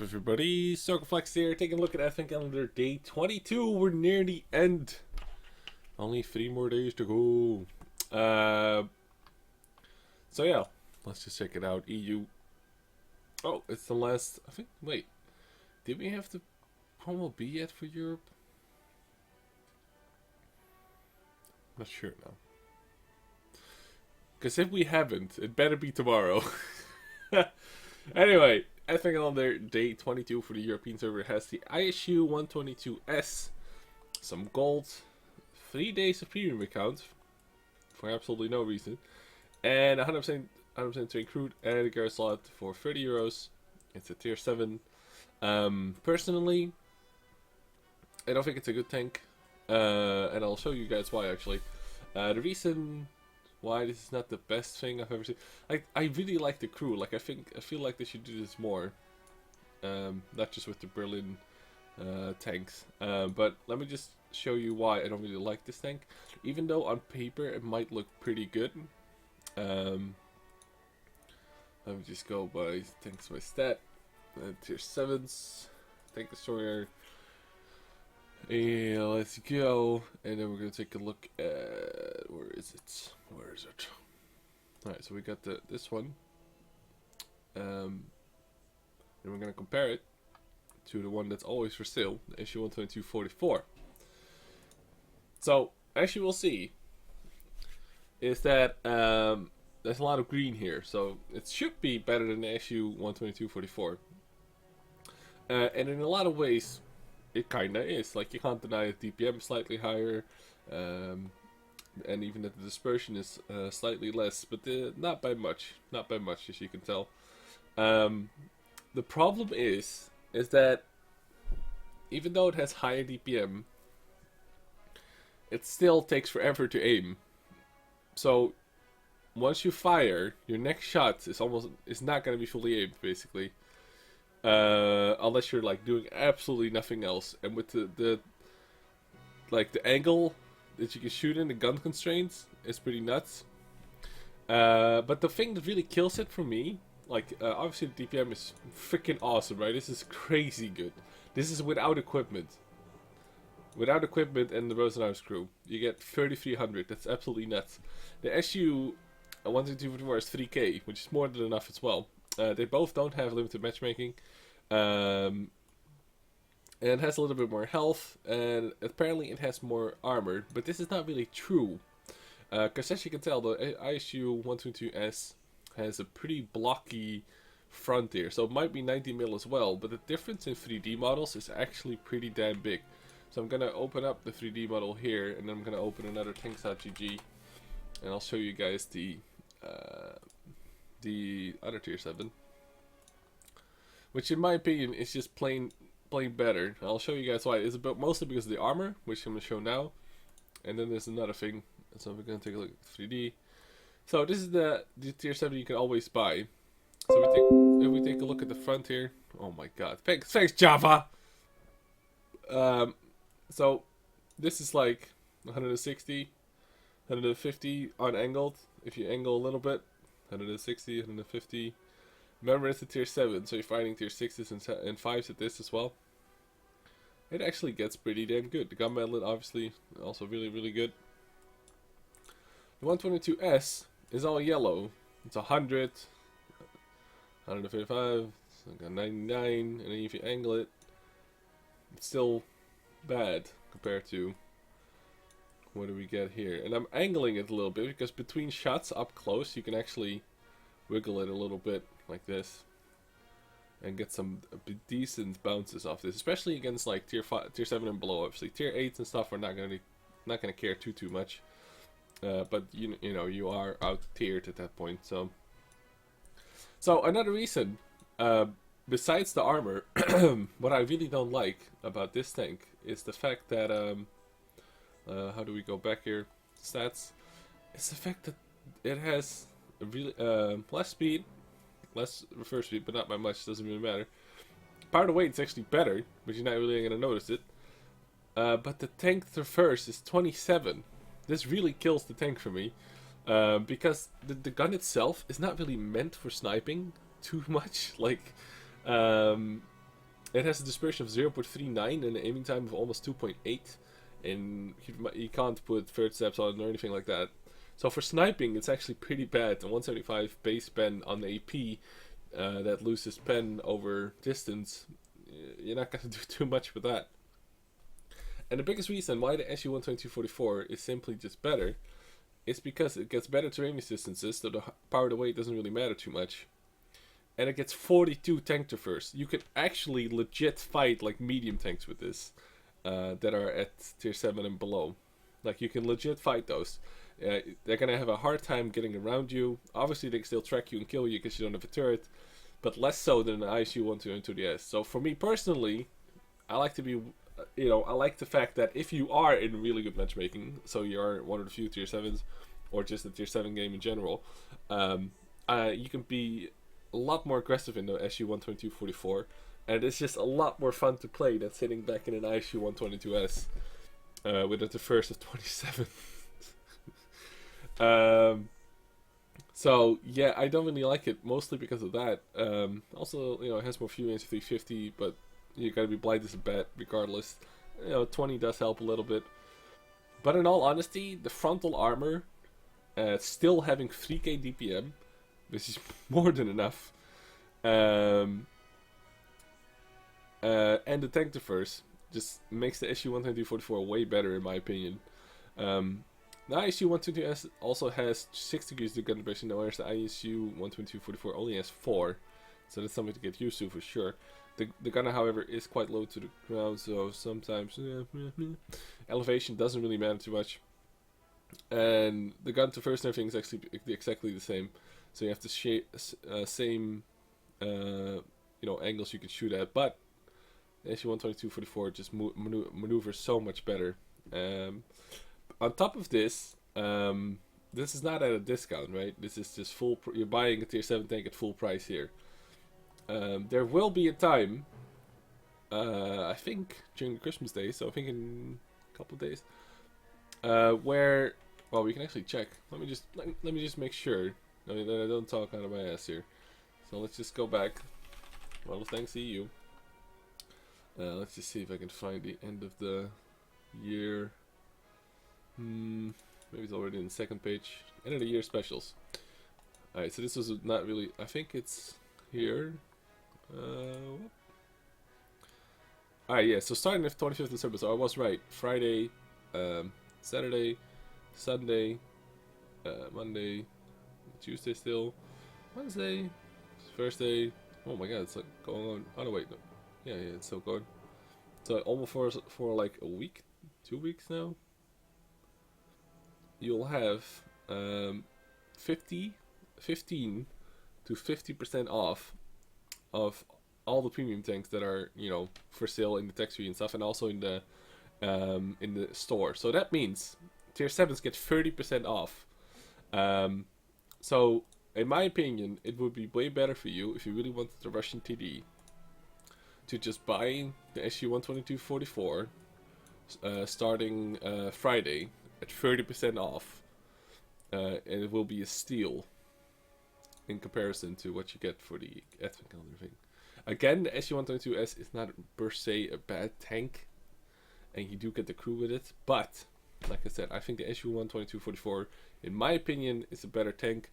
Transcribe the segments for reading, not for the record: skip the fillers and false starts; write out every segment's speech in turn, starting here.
everybody? Circleflex here, taking a look at Advent Calendar Day 22. We're near the end. Only 3 more days to go. So yeah, let's just check it out. EU. Oh, it's the last, I think, wait. Did we have the promo B yet for Europe? Not sure now. Because if we haven't, it better be tomorrow. Anyway, Advent Calendar Day 22 for the European server has the ISU 122S, some gold, 3 days of premium account for absolutely no reason, and 100% to recruit and a gear slot for 30 euros. It's a tier 7. Personally, I don't think it's a good tank, and I'll show you guys why actually. The reason why this is not the best thing I've ever seen. Like, I really like the crew. Like, I feel like they should do this more. Not just with the Berlin tanks. But let me just show you why I don't really like this tank. Even though on paper it might look pretty good. Let me just go by tanks by stat. Tier 7s. Tank destroyer. Yeah, let's go, and then we're gonna take a look at where is it? All right, so we got this one, and we're gonna compare it to the one that's always for sale, the issue 12244. So as you will see, is that there's a lot of green here, so it should be better than the issue 12244, and in a lot of ways. It kinda is. Like, you can't deny that DPM is slightly higher, and even that the dispersion is slightly less, but not by much. Not by much, as you can tell. The problem is that even though it has higher DPM, it still takes forever to aim. So once you fire, your next shot is not gonna be fully aimed, basically. Unless you're like doing absolutely nothing else, and with the angle that you can shoot in, the gun constraints, is pretty nuts. But the thing that really kills it for me, like obviously the DPM is freaking awesome, right? This is crazy good. This is without equipment. Without equipment and the Rosenhaus crew, you get 3300. That's absolutely nuts. The SU 12244 is 3k, which is more than enough as well. They both don't have limited matchmaking, and it has a little bit more health, and apparently it has more armor, but this is not really true, because as you can tell, the ISU 122S has a pretty blocky front here, so it might be 90 mil as well, but the difference in 3D models is actually pretty damn big. So I'm going to open up the 3D model here, and then I'm going to open another Tanks.gg, and I'll show you guys the other tier 7, which in my opinion is just plain better. I'll show you guys why. It's about mostly because of the armor, which I'm going to show now, and then there's another thing. So we're going to take a look at 3D. So this is the tier 7 you can always buy. So if we take a look at the front here, oh my god, thanks Java. So this is like 160, 150 unangled. If you angle a little bit, 160, 150. Remember, it's a tier 7, so you're fighting tier 6s and 5s at this as well. It actually gets pretty damn good. The gun medlet, obviously, also really, really good. The 122S is all yellow. It's 100, 155, 99, and then if you angle it, it's still bad compared to what do we get here. And I'm angling it a little bit because between shots up close, you can actually wiggle it a little bit like this and get some decent bounces off this, especially against like tier 7 and below. Obviously tier 8s and stuff are not gonna care too much, but you know you are out tiered at that point. So another reason, besides the armor, what I really don't like about this tank is the fact that how do we go back here? Stats. It's the fact that it has a really less speed, less reverse speed, but not by much. Doesn't really matter. Power to weight is actually better, but you're not really gonna notice it. But the tank reverse is 27. This really kills the tank for me, because the gun itself is not really meant for sniping too much. Like It has a dispersion of 0.39 and an aiming time of almost 2.8. And you can't put third steps on or anything like that. So for sniping, it's actually pretty bad. The 175 base pen on the AP that loses pen over distance, you're not going to do too much with that. And the biggest reason why the SU-122-44 is simply just better is because it gets better terrain distances, so the power to weight doesn't really matter too much. And it gets 42 tank traverse. You can actually legit fight like medium tanks with this that are at tier 7 and below. Like you can legit fight those. They're gonna have a hard time getting around you. Obviously they can still track you and kill you because you don't have a turret, but less so than an ISU-122S. So for me personally, I like to be, I like the fact that if you are in really good matchmaking, so you are one of the few tier 7s, or just a tier 7 game in general, you can be a lot more aggressive in the SU-122-44, and it's just a lot more fun to play than sitting back in an ISU-122S with a first of 27. So yeah, I don't really like it, mostly because of that. Also, it has more fuel into 350, but you gotta be blind as a bat regardless. 20 does help a little bit. But in all honesty, the frontal armor, still having 3k DPM, which is more than enough, and the tank traverse just makes the SU-122-44 way better in my opinion. The ISU-122S also has 6 degrees to gun depression, whereas the ISU-122-44 only has 4. So that's something to get used to for sure. The gunner, however, is quite low to the ground, so sometimes elevation doesn't really matter too much. And the gun traverse and everything is actually exactly the same. So you have the same angles you can shoot at, but the SU-122-44 just maneuvers so much better. On top of this, this is not at a discount, right? This is just full. You're buying a tier 7 tank at full price here. There will be a time, I think during the Christmas day, so I think in a couple of days, where, well, we can actually check. Let me just make sure. I mean, that I don't talk out of my ass here. So let's just go back. Well, thanks EU. Let's just see if I can find the end of the year. Maybe it's already in the second page. End of the year specials. Alright, so this was not really. I think it's here. Alright, yeah, so starting with 25th December, so I was right. Friday, Saturday, Sunday, Monday, Tuesday still, Wednesday, Thursday. Oh my god, it's like going on. Oh no, wait, no. Yeah, it's still going. So almost for like a week, 2 weeks now. You'll have 15 to 50% off of all the premium tanks that are for sale in the tech tree and stuff, and also in the store. So that means tier 7s get 30% off. So in my opinion, it would be way better for you if you really wanted the Russian TD to just buy the SU-122-44 starting Friday at 30% off, and it will be a steal in comparison to what you get for the Advent calendar thing. Again, the SU-122S is not per se a bad tank, and you do get the crew with it, but like I said, I think the SU-122-44, in my opinion, is a better tank,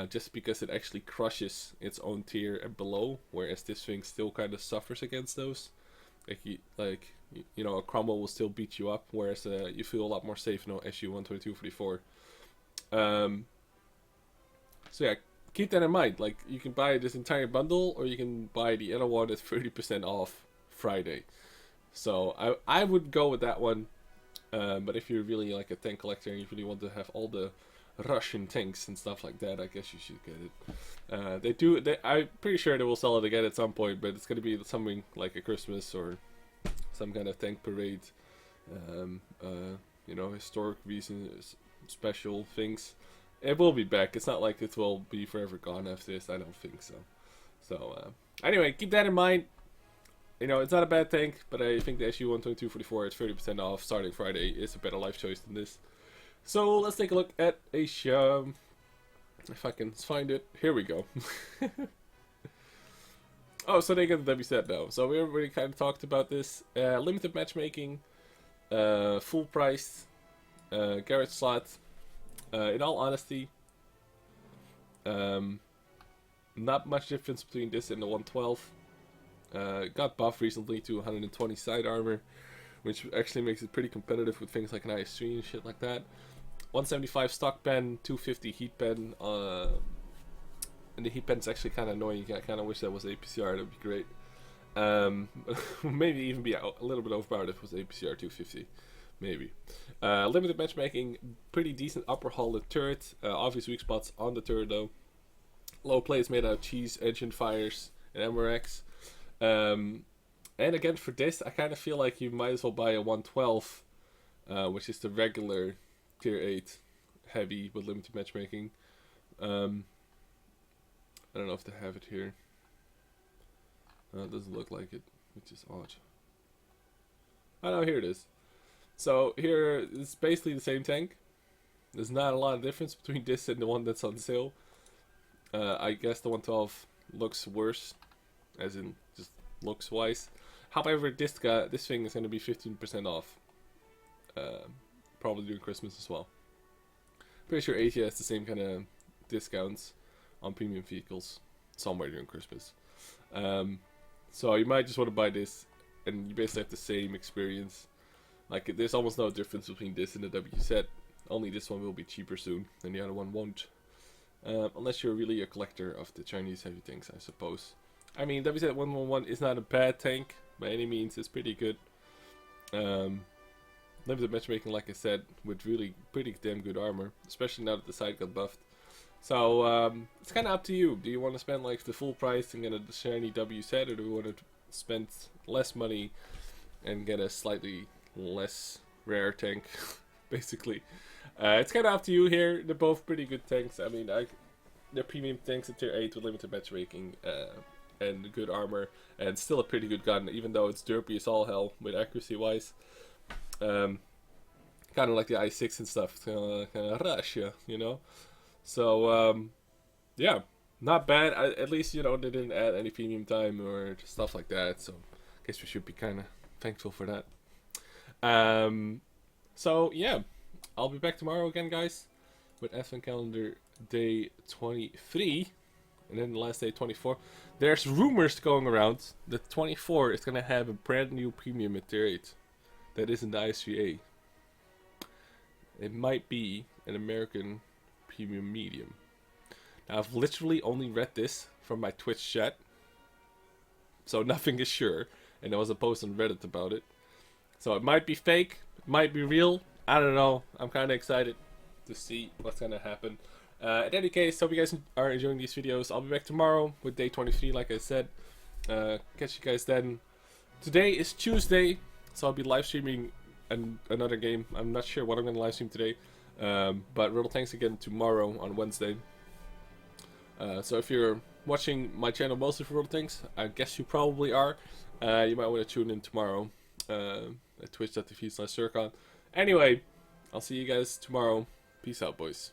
just because it actually crushes its own tier and below, whereas this thing still kind of suffers against those. A Cromwell will still beat you up, whereas you feel a lot more safe in SU-122-44. So yeah, keep that in mind. Like, you can buy this entire bundle, or you can buy the other one at 30% off Friday. So I would go with that one. But if you're really like a tank collector and you really want to have all the Russian tanks and stuff like that, I guess you should get it. I'm pretty sure they will sell it again at some point, but it's going to be something like a Christmas or some kind of tank parade, historic reasons, special things. It will be back. It's not like it will be forever gone after this. I don't think so. So anyway, keep that in mind. It's not a bad tank, but I think the SU-122-44 at 30% off starting Friday is a better life choice than this. So let's take a look at Asia. If I can find it. Here we go. Oh, so they get the WZ now. So we already kind of talked about this. Limited matchmaking, full price, garage slot. In all honesty, not much difference between this and the 112. Got buffed recently to 120 side armor, which actually makes it pretty competitive with things like an IS3 and shit like that. 175 stock pen, 250 heat pen. And the heat pen's actually kind of annoying. I kind of wish that was APCR. That'd be great. Maybe even be a little bit overpowered if it was APCR 250. Maybe. Limited matchmaking, pretty decent upper hull and turret. Obvious weak spots on the turret though. Low plates made out of cheese, engine fires, and MRX. And again, for this, I kind of feel like you might as well buy a 112, which is the regular tier 8 heavy with limited matchmaking. I don't know if they have it here. It doesn't look like it, which is odd. Oh no, here it is. So here, it's basically the same tank. There's not a lot of difference between this and the one that's on sale. I guess the 112 looks worse, as in just looks wise. However, this thing is going to be 15% off. Probably during Christmas as well. Pretty sure Asia has the same kind of discounts on premium vehicles somewhere during Christmas. So you might just want to buy this, and you basically have the same experience. Like, there's almost no difference between this and the WZ. Only this one will be cheaper soon, and the other one won't. Unless you're really a collector of the Chinese heavy tanks, I suppose. I mean, WZ-111 is not a bad tank by any means. It's pretty good. Limited matchmaking, like I said, with really pretty damn good armor, especially now that the side got buffed. So it's kind of up to you. Do you want to spend like the full price and get a shiny WZ, or do you want to spend less money and get a slightly less rare tank, basically? It's kind of up to you here. They're both pretty good tanks. I mean, they're premium tanks at tier 8 with limited matchmaking and good armor, and still a pretty good gun, even though it's derpy as all hell with accuracy wise. Kind of like the i6 and stuff. It's kind of rush, yeah, you know. So yeah, not bad. At least, you know, they didn't add any premium time or stuff like that. So I guess we should be kind of thankful for that. So yeah, I'll be back tomorrow again, guys, with Advent Calendar Day 23, and then the last day 24. There's rumors going around that 24 is gonna have a brand new premium at tier 8 that isn't the IS3A. It might be an American premium medium. Now, I've literally only read this from my Twitch chat, so nothing is sure, and there was a post on Reddit about it. So it might be fake, it might be real, I don't know. I'm kind of excited to see what's gonna happen. In any case, hope you guys are enjoying these videos. I'll be back tomorrow with day 23, like I said. Catch you guys then. Today is Tuesday, so I'll be live streaming another game. I'm not sure what I'm gonna live stream today. But Riddle Tanks again tomorrow on Wednesday. So if you're watching my channel mostly for Riddle Tanks, I guess you probably are. You might want to tune in tomorrow at twitch.tv/Zircon. Anyway, I'll see you guys tomorrow. Peace out, boys.